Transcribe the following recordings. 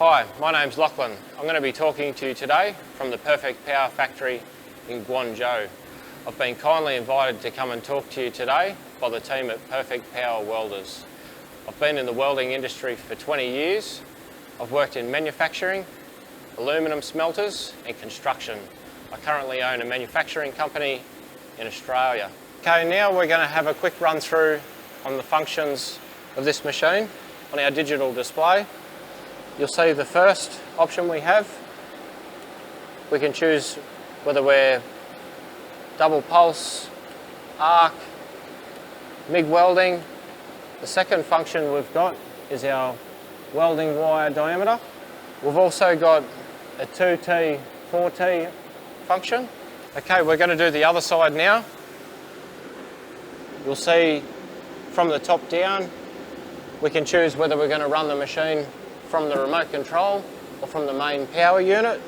Hi, my name's Lachlan. I'm going to be talking to you today from the Perfect Power factory in Guangzhou. I've been kindly invited to come and talk to you today by the team at Perfect Power Welders. I've been in the welding industry for 20 years. I've worked in manufacturing, aluminium smelters and construction. I currently own a manufacturing company in Australia. Okay, now we're going to have a quick run through on the functions of this machine on our digital display. You'll see the first option we have. We can choose whether we're double pulse, arc, MIG welding. The second function we've got is our welding wire diameter. We've also got a 2T, 4T function. Okay, we're going to do the other side now. You'll see from the top down, we can choose whether we're going to run the machine from the remote control or from the main power unit.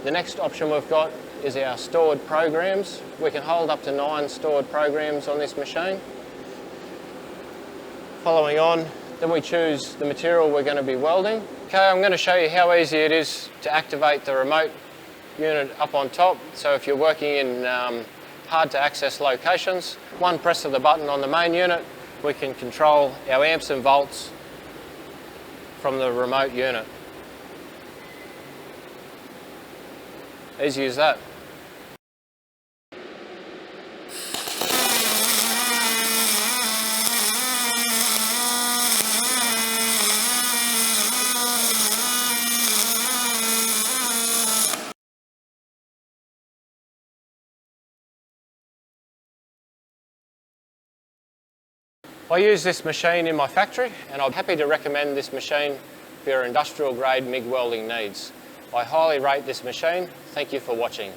The next option we've got is our stored programs. We can hold up to 9 stored programs on this machine. Following on, then we choose the material we're going to be welding. Okay, I'm going to show you how easy it is to activate the remote unit up on top. So if you're working in hard to access locations, one press of the button on the main unit, we can control our amps and volts from the remote unit. Easy as that. I use this machine in my factory and I'm happy to recommend this machine for your industrial grade MIG welding needs. I highly rate this machine. Thank you for watching.